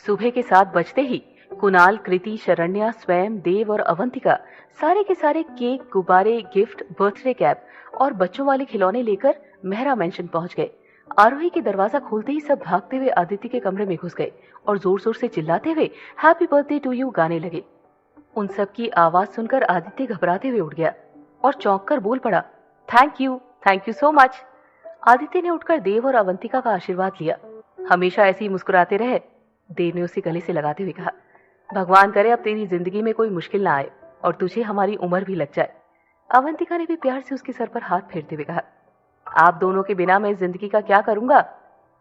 सुबह के 7 बजते ही कुणाल, कृति, शरण्या, स्वयं, देव और अवंतिका सारे के सारे केक, गुब्बारे, गिफ्ट, बर्थडे कैप और बच्चों वाले खिलौने लेकर मेहरा मेंशन पहुंच गए। आरोही के दरवाजा खोलते ही सब भागते हुए आदित्य के कमरे में घुस गए और जोर जोर से चिल्लाते हुए हैप्पी बर्थडे टू यू गाने लगे। उन सब की आवाज सुनकर आदित्य घबराते हुए उठ गया और चौंक कर बोल पड़ा, thank you so much. Aditya ने उठकर देव और अवंतिका का आशीर्वाद लिया। हमेशा ऐसे ही मुस्कुराते रहे, देव ने उसे गले से लगाते हुए कहा। भगवान करे अब तेरी जिंदगी में कोई मुश्किल ना आए और तुझे हमारी उम्र भी लग जाए। अवंतिका ने भी प्यार से उसके सर पर हाथ फेरते हुए कहा, आप दोनों के बिना मैं जिंदगी का क्या करूंगा।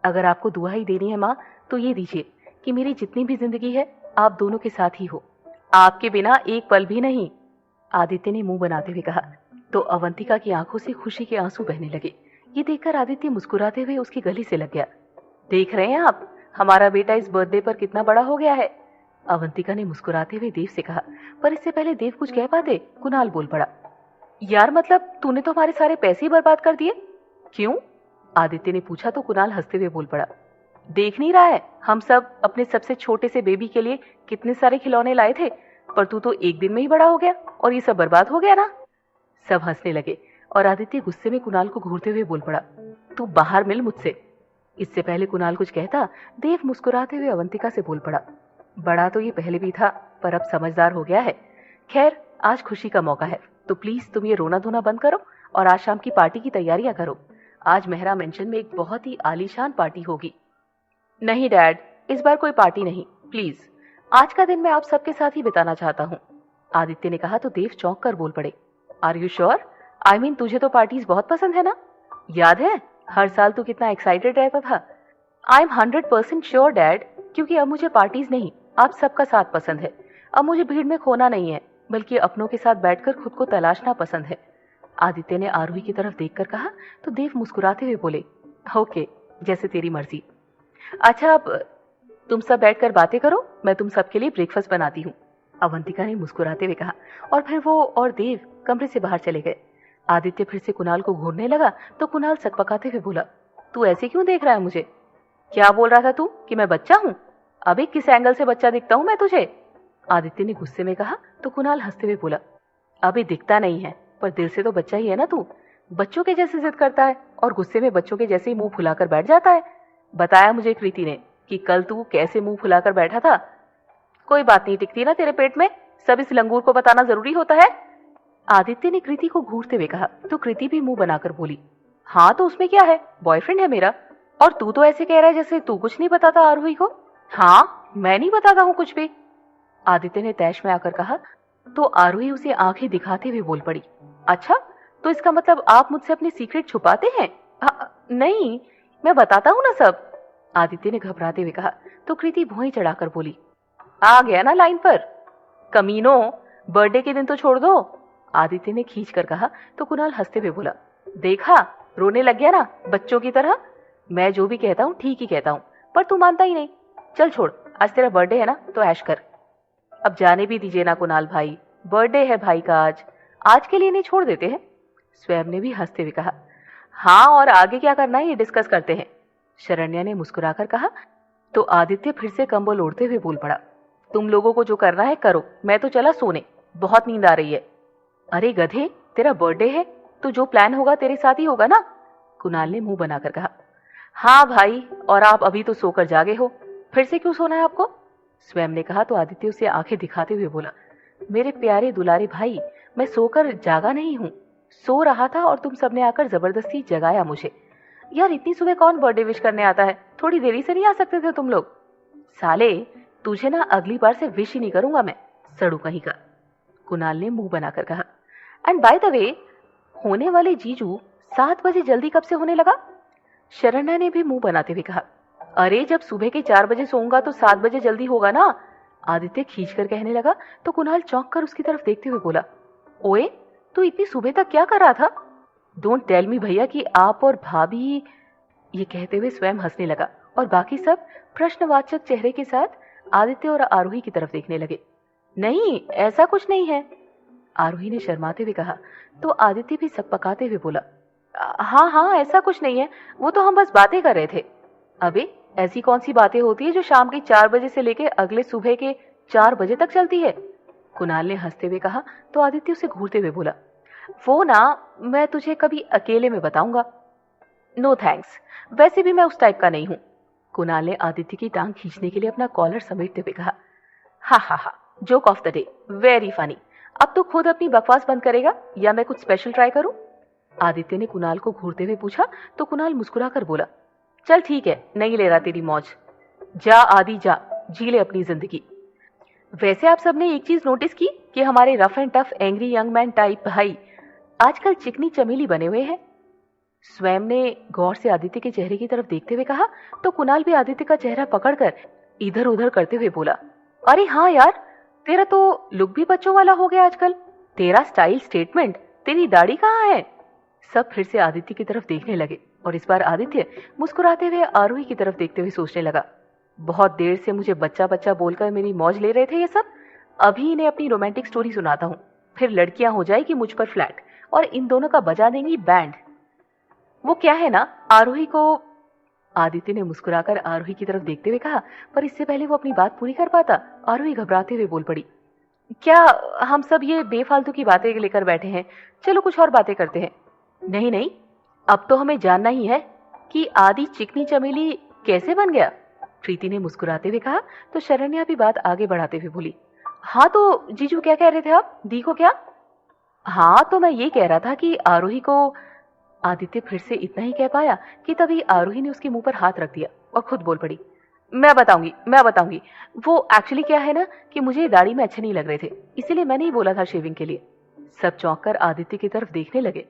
अगर आपको दुआ ही देनी है माँ तो ये दीजिए कि मेरी जितनी भी जिंदगी है आप दोनों के साथ ही हो, आपके बिना एक पल भी नहीं। आदित्य ने मुंह बनाते हुए कहा तो अवंतिका की आंखों से खुशी के आंसू बहने लगे। ये देखकर आदित्य मुस्कुराते हुए उसकी गली से लग गया। देख रहे हैं आप, हमारा बेटा इस बर्थडे पर कितना बड़ा हो गया है। अवंतिका ने मुस्कुराते हुए देव से कहा, पर इससे पहले देव कुछ कह पाते कुणाल बोल पड़ा, यार मतलब तूने तो हमारे सारे पैसे ही बर्बाद कर दिए। क्यों? आदित्य ने पूछा तो कुणाल हंसते हुए बोल पड़ा, देख नहीं रहा है हम सब अपने सबसे छोटे से बेबी के लिए कितने सारे खिलौने लाए थे, पर तू तो एक दिन में ही बड़ा हो गया और ये सब बर्बाद हो गया ना। सब हंसने लगे और आदित्य गुस्से में कुणाल को घूरते हुए बोल पड़ा, तू बाहर मिल मुझसे। इससे पहले कुणाल कुछ कहता, देव मुस्कुराते हुए अवंतिका से बोल पड़ा, बड़ा तो ये पहले भी था पर अब समझदार हो गया है। खैर आज खुशी का मौका है तो प्लीज तुम ये रोना धोना बंद करो और आज शाम की पार्टी की तैयारियां करो। आज मेहरा मेंशन में एक बहुत ही आलीशान पार्टी होगी। नहीं डैड, इस बार कोई पार्टी नहीं, प्लीज आज का दिन मैं आप सबके साथ ही बिताना चाहता हूँ। आदित्य ने कहा तो देव चौंक कर बोल पड़े, are you sure? I mean तुझे तो पार्टीज बहुत पसंद है ना? याद है हर साल तू कितना एक्साइटेड रहता था। आई एम 100% श्योर डैड, क्योंकि अब मुझे पार्टीज नहीं आप सबका साथ पसंद है। अब मुझे भीड़ में खोना नहीं है बल्कि अपनों के साथ बैठकर खुद को तलाशना पसंद है। आदित्य ने आरोही की तरफ देखकर कहा तो देव मुस्कुराते हुए बोले, ओके जैसे तेरी मर्जी। अच्छा अब तुम सब बैठकर बातें करो, मैं तुम सबके लिए ब्रेकफास्ट बनाती हूँ। अवंतिका ने मुस्कुराते हुए कहा और फिर वो और देव कमरे से बाहर चले गए। आदित्य फिर से कुणाल को घूरने लगा तो कुणाल सकपकाते हुए बोला, तू ऐसे क्यों देख रहा है मुझे? क्या बोल रहा था तू कि मैं बच्चा हूँ? अभी किस एंगल से बच्चा दिखता हूँ मैं तुझे? आदित्य ने गुस्से में कहा तो कुणाल हंसते हुए बोला, अभी दिखता नहीं है पर दिल से तो बच्चा ही है ना तू। बच्चों के जैसे जिद करता है और गुस्से में बच्चों के जैसे ही मुंह फुलाकर बैठ जाता है। बताया मुझे कृति ने कि कल तू कैसे मुंह फुलाकर बैठा था। कोई बात नहीं टिकती ना तेरे पेट में, सब इस लंगूर को बताना जरूरी होता है। आदित्य ने कृति को घूरते हुए कहा तो कृति भी मुंह बनाकर बोली, हाँ तो उसमें क्या है, बॉयफ्रेंड है मेरा। और तू तो ऐसे कह रहा है जैसे तू कुछ नहीं बताता आरोही को। हाँ मैं नहीं बताता हूँ कुछ भी, आदित्य ने तैश में आकर कहा तो आरोही उसे आंखें दिखाते हुए बोल पड़ी, अच्छा तो इसका मतलब आप मुझसे अपने सीक्रेट छुपाते हैं? नहीं मैं बताता हूँ ना सब, आदित्य ने घबराते हुए कहा तो कृति भौं चढ़ाकर बोली, आ गया ना लाइन पर। कमीनो बर्थडे के दिन तो छोड़ दो, आदित्य ने खींच कर कहा तो कुणाल हंसते हुए बोला, देखा रोने लग गया ना बच्चों की तरह। मैं जो भी कहता हूँ ठीक ही कहता हूँ पर तू मानता ही नहीं। चल छोड़, आज तेरा बर्थडे है ना तो ऐश कर। अब जाने भी दीजिए ना कुणाल भाई, बर्थडे है भाई का आज के लिए नहीं छोड़ देते हैं? स्वयं ने भी हंसते हुए कहा, हाँ और आगे क्या करना है ये डिस्कस करते हैं, शरण्या ने मुस्कुराकर कहा तो आदित्य फिर से कंबल ओढ़ते हुए बोल पड़ा, तुम लोगों को जो करना है करो, मैं तो चला सोने, बहुत नींद आ रही है। अरे गधे तेरा बर्थडे है तो जो प्लान होगा तेरे साथ ही होगा ना, कुणाल ने मुंह बनाकर कहा। हाँ भाई और आप अभी तो सोकर जागे हो, फिर से क्यों सोना है आपको? स्वयं ने कहा तो आदित्य उसे आंखें दिखाते हुए बोला, मेरे प्यारे दुलारे भाई मैं सोकर जागा नहीं हूँ, सो रहा था और तुम सबने आकर जबरदस्ती जगाया मुझे। यार इतनी सुबह कौन बर्थडे विश करने आता है, थोड़ी देरी से नहीं आ सकते थे तुम लोग? साले तुझे ना अगली बार से विश ही नहीं करूंगा मैं, सड़ू कहीं का, कुणाल ने मुंह बनाकर कहा। एंड बाय द वे होने वाले जीजू 7 बजे जल्दी कब से होने लगा? शरण्या ने भी मुंह बनाते हुए कहा, अरे जब सुबह के 4 बजे सोऊंगा तो 7 बजे जल्दी होगा ना, आदित्य खींचकर कहने लगा तो कुणाल चौंक कर उसकी तरफ देखते हुए बोला, ओए तू इतनी सुबह तक क्या कर रहा था? डोंट टेल मी भैया कि आप और भाभी, ये कहते हुए स्वयं हंसने लगा और बाकी सब प्रश्नवाचक चेहरे के साथ आदित्य और आरोही की तरफ देखने लगे। नहीं ऐसा कुछ नहीं है, आरोही ने शर्माते हुए कहा तो आदित्य भी सकपकाते हुए बोला, हाँ हाँ ऐसा कुछ नहीं है, वो तो हम बस बातें कर रहे थे। अबे ऐसी कौन सी बातें होती है जो शाम के 4 बजे से लेकर अगले सुबह के 4 बजे तक चलती है? कुणाल ने हंसते हुए कहा तो आदित्य उसे घूरते हुए बोला, वो ना मैं तुझे कभी अकेले में बताऊंगा। नो थैंक्स, वैसे भी मैं उस टाइप का नहीं हूं। कुणाल ने आदित्य की टांग खींचने के लिए अपना कॉलर समेटते हुए कहा, हा हा हा, joke of the day, very funny. अब तू खुद अपनी बकवास बंद करेगा या मैं कुछ स्पेशल ट्राई करूं? आदित्य ने कुणाल को घूरते हुए पूछा तो कुणाल मुस्कुराकर बोला, चल ठीक है, नहीं ले रहा तेरी मौज। जा आदि जा, जी ले अपनी जिंदगी। वैसे आप सबने एक चीज नोटिस की कि हमारे rough and tough angry young man type भाई आजकल चिकनी चमेली बने हुए हैं? स्वयं ने गौर से आदित्य के चेहरे की तरफ देखते हुए कहा तो कुणाल भी आदित्य का चेहरा पकड़कर इधर उधर करते हुए बोला, अरे हाँ यार, तेरा तो लुक भी बच्चों वाला हो गया आजकल। तेरा स्टाइल स्टेटमेंट, तेरी दाढ़ी कहाँ है? सब फिर से आदित्य की तरफ देखने लगे और इस बार आदित्य मुस्कुराते हुए आरोही की तरफ देखते हुए सोचने लगा, बहुत देर से मुझे बच्चा बच्चा बोलकर मेरी मौज ले रहे थे ये सब। अभी इन्हें अपनी रोमांटिक स्टोरी सुनाता हूँ, फिर लड़कियां हो जाएगी मुझ पर फ्लैट और इन दोनों का बजा देंगी बैंड। वो क्या है ना, आरोही को, आदित्य ने मुस्कुराकर आरोही की तरफ देखते हुए कहा, पर इससे पहले वो अपनी बात पूरी कर पाता आरोही घबराते हुए बोल पड़ी, क्या हम सब ये बेफालतू की बातें लेकर बैठे हैं? चलो कुछ और बातें करते हैं। नहीं नहीं, अब तो हमें जानना ही है कि आदि चिकनी चमेली कैसे बन गया। प्रीति ने मुस्कुराते हुए कहा तो शरण्या भी बात आगे बढ़ाते हुए बोली, हाँ तो जीजू क्या कह रहे थे आप? दी को क्या? हाँ तो मैं ये कह रहा था कि आरोही को। आदित्य फिर से इतना ही कह पाया कि तभी आरोही ने उसके मुंह पर हाथ रख दिया और खुद बोल पड़ी, मैं बताऊंगी। वो एक्चुअली क्या है ना कि मुझे दाढ़ी में अच्छे नहीं लग रहे थे, इसीलिए मैंने ही बोला था शेविंग के लिए। सब चौंक कर आदित्य की तरफ देखने लगे,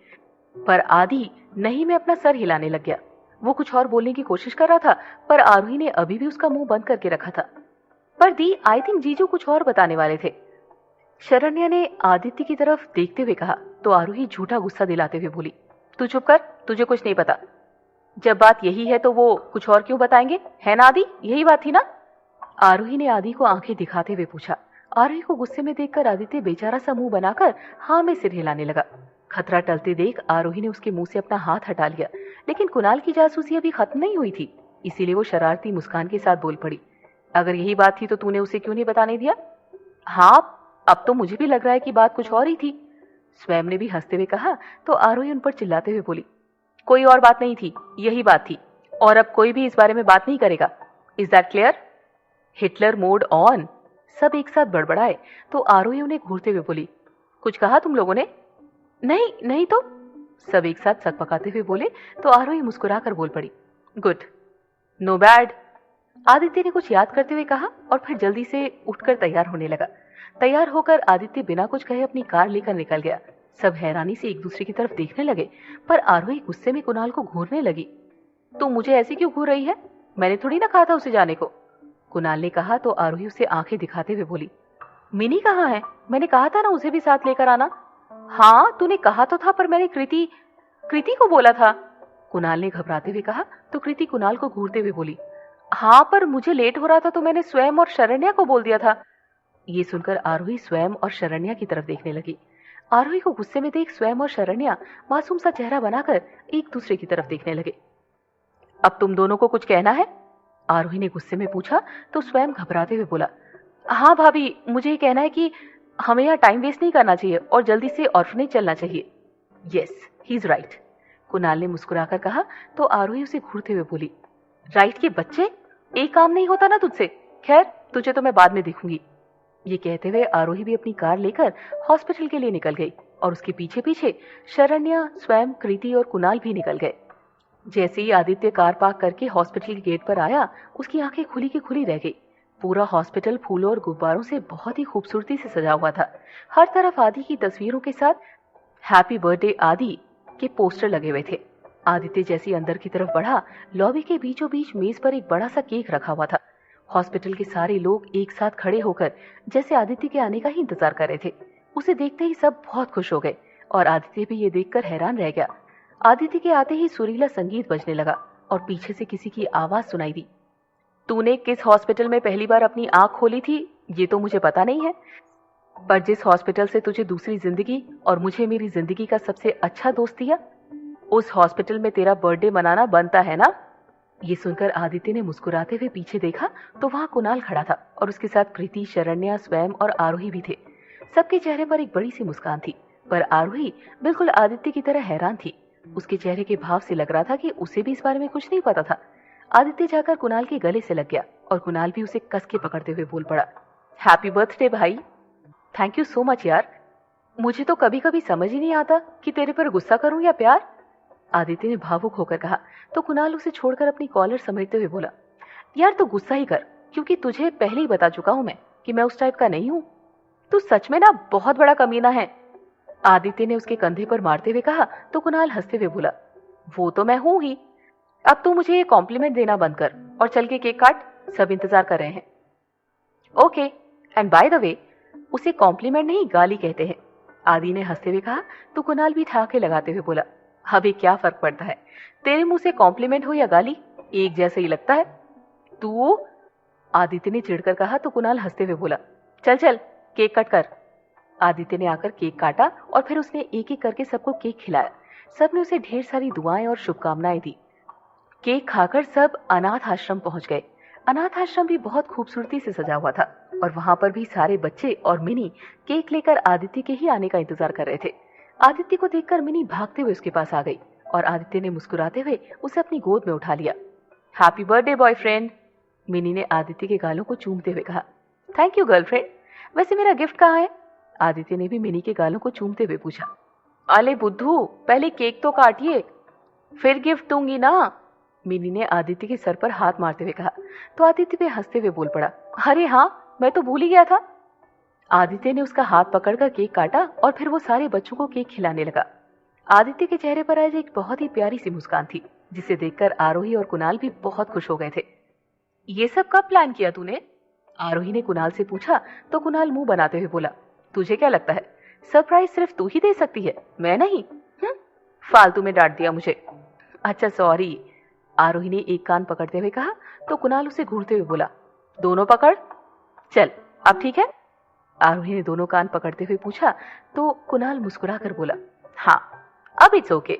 पर आदि नहीं में अपना सर हिलाने लग गया। वो कुछ और बोलने की कोशिश कर रहा था पर आरोही ने अभी भी उसका मुंह बंद करके रखा था। पर दी, आई थिंक जीजू कुछ और बताने वाले थे। शरण्या ने आदित्य की तरफ देखते हुए कहा तो आरोही झूठा गुस्सा दिलाते हुए बोली, तू चुप कर, तुझे कुछ नहीं पता। जब बात यही है तो वो कुछ और क्यों बताएंगे, है ना आदि? यही बात थी ना? आरोही ने आदि को आंखें दिखाते हुए पूछा। आरोही को गुस्से में देखकर आदित्य बेचारा सा मुंह बनाकर हाँ में सिर हिलाने लगा। खतरा टलते देख आरोही ने उसके मुंह से अपना हाथ हटा लिया, लेकिन कुणाल की जासूसी अभी खत्म नहीं हुई थी, इसीलिए वो शरारती मुस्कान के साथ बोल पड़ी, अगर यही बात थी तो तूने उसे क्यों नहीं बताने दिया? हाँ, अब तो मुझे भी लग रहा है कि बात कुछ और ही थी। स्वयं ने भी हंसते हुए कहा तो आरोही उन पर चिल्लाते हुए बोली, कोई और बात नहीं थी, यही बात थी, और अब कोई भी इस बारे में बात नहीं करेगा। Is that clear? Hitler mode on. सब एक साथ बड़बड़ाए तो आरोही उन्हें घूरते हुए बोली, कुछ कहा तुम लोगों ने? नहीं नहीं तो, सब एक साथ सकपकाते हुए बोले तो आरोही मुस्कुराकर बोल पड़ी, गुड, नो बैड। आदित्य ने कुछ याद करते हुए कहा और फिर जल्दी से उठकर तैयार होने लगा। तैयार होकर आदित्य बिना कुछ कहे अपनी कार लेकर निकल गया। सब हैरानी से एक दूसरे की तरफ देखने लगे, पर आरोही गुस्से में कुणाल को घूरने लगी, तू मुझे ऐसे क्यों घूर रही है? मैंने थोड़ी ना कहा था उसे जाने को। कुणाल ने कहा तो आरोही उसे आंखें दिखाते हुए बोली, मिनी कहाँ है? मैंने कहा था ना उसे भी साथ लेकर आना। हाँ तूने कहा तो था, पर मैंने कृति को बोला था। कुणाल ने घबराते हुए कहा तो कृति कुणाल को घूरते हुए बोली, हाँ पर मुझे लेट हो रहा था तो मैंने स्वयं और शरण्या को बोल दिया था। ये सुनकर आरोही स्वयं और शरण्या की तरफ देखने लगी। आरोही को गुस्से में देख स्वयं और शरण्या मासूम सा चेहरा बनाकर एक दूसरे की तरफ देखने लगे। अब तुम दोनों को कुछ कहना है? आरोही ने गुस्से में पूछा तो स्वयं घबराते हुए बोला, हाँ भाभी, मुझे ये कहना है कि हमें यहाँ टाइम वेस्ट नहीं करना चाहिए और जल्दी से ऑर्फनेज चलना चाहिए। Yes, he is right, Kunal ने मुस्कुराकर कहा तो आरोही उसे घूरते हुए बोली, राइट के बच्चे, एक काम नहीं होता ना तुझसे, खैर तुझे तो मैं बाद में देखूंगी। ये कहते हुए आरोही भी अपनी कार लेकर हॉस्पिटल के लिए निकल गई और उसके पीछे पीछे शरण्या, स्वयं, कृति और कुणाल भी निकल गए। जैसे ही आदित्य कार पार्क करके हॉस्पिटल के गेट पर आया, उसकी आंखें खुली की खुली रह गई। पूरा हॉस्पिटल फूलों और गुब्बारों से बहुत ही खूबसूरती से सजा हुआ था। हर तरफ आदि की तस्वीरों के साथ हैप्पी बर्थडे आदि के पोस्टर लगे हुए थे। आदित्य जैसे अंदर की तरफ बढ़ा, लॉबी के बीचों बीच मेज पर एक बड़ा सा केक रखा हुआ था। हॉस्पिटल के सारे लोग एक साथ खड़े होकर जैसे आदित्य के आने का ही इंतजार कर रहे थे। उसे देखते ही सब बहुत खुश हो गए और आदित्य भी ये देखकर हैरान रह गया। आदित्य के आते ही सुरीला संगीत बजने लगा और पीछे से किसी की आवाज सुनाई दी, तूने किस हॉस्पिटल में पहली बार अपनी आंख खोली थी ये तो मुझे पता नहीं है, पर जिस हॉस्पिटल से तुझे दूसरी जिंदगी और मुझे मेरी जिंदगी का सबसे अच्छा दोस्त दिया, उस हॉस्पिटल में तेरा बर्थडे मनाना बनता है ना? ये सुनकर आदित्य ने मुस्कुराते हुए पीछे देखा तो वहां कुणाल खड़ा था और उसके साथ कृति, शरण्या, स्वयं और आरोही भी थे। सबके चेहरे पर एक बड़ी सी मुस्कान थी, पर आरोही बिल्कुल आदित्य की तरह हैरान थी। उसके चेहरे के भाव से लग रहा था कि उसे भी इस बारे में कुछ नहीं पता था। आदित्य जाकर कुणाल के गले से लग गया और कुणाल भी उसे कस के पकड़ते हुए बोल पड़ा, हैप्पी बर्थडे भाई। थैंक यू सो मच यार। मुझे तो कभी कभी समझ ही नहीं आता कि तेरे पर गुस्सा करूं या प्यार। आदित्य ने भावुक होकर कहा तो कुणाल उसे छोड़कर अपनी कॉलर समेटते हुए बोला, यार तो गुस्सा ही कर, क्योंकि तुझे पहले ही बता चुका हूं मैं कि मैं उस टाइप का नहीं हूं। तू सच में ना बहुत बड़ा कमीना है। आदित्य ने उसके कंधे पर मारते हुए कहा तो कुणाल हंसते हुए बोला, वो तो मैं हूं ही। अब तू मुझे ये कॉम्प्लीमेंट देना बंद कर और चल के केक काट, सब इंतजार कर रहे हैं। Okay, and by the way, उसे कॉम्प्लीमेंट नहीं गाली कहते हैं। आदि ने हंसते हुए कहा तो कुणाल भी ठहाके लगाते हुए बोला, अबे क्या फर्क पड़ता है, तेरे मुंह से कॉम्प्लीमेंट हो या गाली, एक जैसा ही लगता है। तू, आदित्य ने चिढ़कर कहा तो कुणाल हंसते हुए बोला, चल चल केक कट कर। आदित्य ने आकर केक काटा और फिर उसने एक एक करके सबको केक खिलाया। सबने उसे ढेर सारी दुआएं और शुभकामनाएं दी। केक खाकर सब अनाथ आश्रम पहुंच गए। अनाथ आश्रम भी बहुत खूबसूरती से सजा हुआ था और वहां पर भी सारे बच्चे और मिनी केक लेकर आदित्य के ही आने का इंतजार कर रहे थे। आदित्य को देखकर मिनी भागते हुए उसके पास आ गई और आदित्य ने मुस्कुराते हुए उसे अपनी गोद में उठा लिया। हैप्पी बर्थडे बॉयफ्रेंड, मिनी ने आदित्य के गालों को चूमते हुए कहा। थैंक यू गर्लफ्रेंड, वैसे मेरा गिफ्ट कहाँ है? आदित्य ने भी मिनी के गालों को चूमते हुए पूछा। अले बुद्धू, पहले केक तो काटिए, फिर गिफ्ट दूंगी ना, मिनी ने आदित्य के सर पर हाथ मारते हुए कहा। तो आदित्य भी हंसते हुए बोल पड़ा, अरे हाँ, मैं तो भूल ही गया था। आदित्य ने उसका हाथ पकड़कर केक काटा और फिर वो सारे बच्चों को केक खिलाने लगा। आदित्य के चेहरे पर आज एक बहुत ही प्यारी सी मुस्कान थी, जिसे देखकर आरोही और कुणाल भी बहुत खुश हो गए थे। ये सब कब प्लान किया तूने? आरोही ने कुणाल से पूछा तो कुणाल मुंह बनाते हुए बोला, तुझे क्या लगता है सरप्राइज सिर्फ तू ही दे सकती है, मैं नहीं? फालतू में डांट दिया मुझे। अच्छा सॉरी, आरोही ने एक कान पकड़ते हुए कहा तो कुणाल उसे घूरते हुए बोला, दोनों पकड़। चल अब ठीक है? आरोही ने दोनों कान पकड़ते हुए पूछा तो कुणाल मुस्कुरा कर बोला, हाँ अब इट्स ओके।